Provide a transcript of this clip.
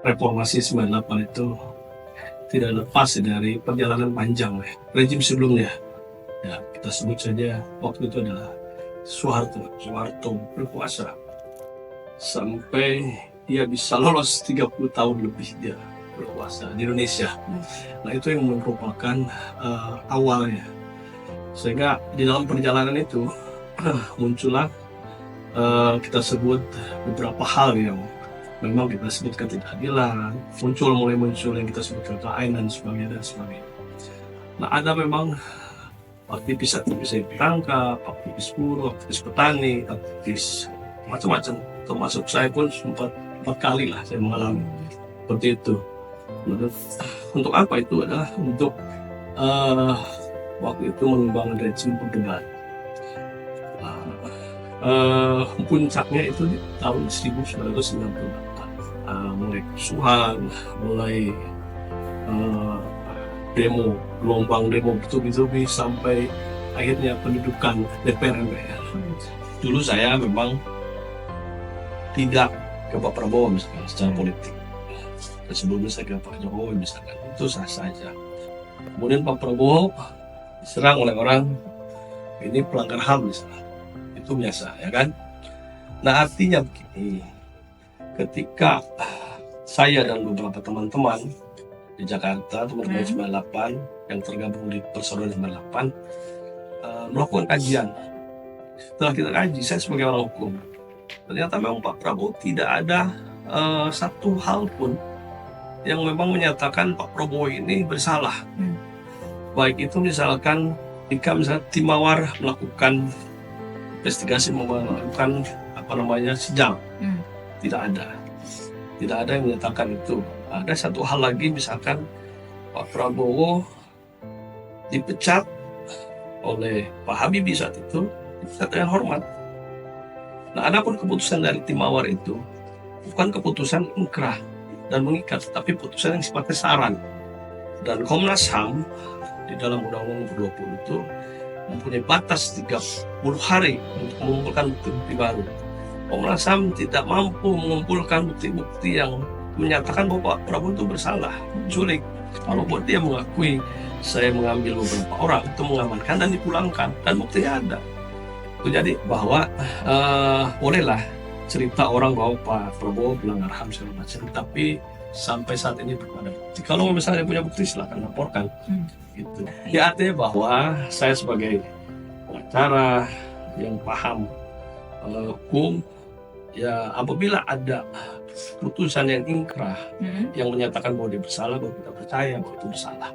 reformasi 98 itu tidak lepas dari perjalanan panjang rejim sebelumnya. Ya, kita sebut saja waktu itu adalah Soeharto berkuasa sampai dia bisa lolos 30 tahun lebih dia berkuasa di Indonesia. Nah, itu yang merupakan awalnya. Sehingga di dalam perjalanan itu muncullah kita sebut beberapa hal yang memang kita sebut ketidakadilan, mulai muncul yang kita sebut KKN dan sebagainya. Nah, ada memang aktivis yang ditangkap, aktivis buruh, aktivis petani, aktivis macam-macam. Termasuk saya pun sempat 4 kali lah saya mengalami seperti itu. Untuk apa itu? Adalah untuk waktu itu mengembangkan rejim perdebat. Puncaknya itu di tahun 1998. Mulai kerusuhan, mulai demo, gelombang demo bertubi-tubi sampai akhirnya pendudukan DPR MPR. Dulu saya memang tidak ke Pak Prabowo misalkan secara politik. Dan sebelumnya saya ke Pak Jokowi misalkan, itu sah saja. Kemudian Pak Prabowo diserang oleh orang ini pelanggar HAM misalnya, itu biasa ya kan. Nah, artinya begini, ketika saya dan beberapa teman-teman di Jakarta, teman-teman 98 yang tergabung di Persaudaraan 98 melakukan kajian. Setelah kita kaji, saya sebagai orang hukum, ternyata memang Pak Prabowo tidak ada satu hal pun yang memang menyatakan Pak Prabowo ini bersalah. Baik itu misalkan jika misalnya tim Mawar melakukan investigasi, melakukan sidang, tidak ada yang menyatakan itu. Ada satu hal lagi, misalkan Pak Prabowo dipecat oleh Pak Habibie saat itu, dipecat dengan hormat. Nah, adapun keputusan dari tim Mawar itu bukan keputusan inkrah dan mengikat, tapi keputusan yang sifatnya saran. Dan Komnas HAM di dalam Undang-Undang 20 itu mempunyai batas 30 hari untuk mengumpulkan bukti-bukti baru. Komnas HAM tidak mampu mengumpulkan bukti-bukti yang menyatakan bahwa Pak Prabowo itu bersalah menculik. Kalau buat dia mengakui, saya mengambil beberapa orang itu mengamankan dan dipulangkan, dan buktinya ada. Itu jadi bahwa bolehlah cerita orang bahwa Pak Prabowo melanggar HAM segala macam, tapi sampai saat ini belum ada bukti. Kalau misalnya punya bukti, silahkan laporkan. Gitu. Ya, artinya bahwa saya sebagai pengacara yang paham hukum, ya apabila ada putusan yang ingkrah yang menyatakan bahwa dia bersalah, bahwa kita percaya bahwa itu bersalah.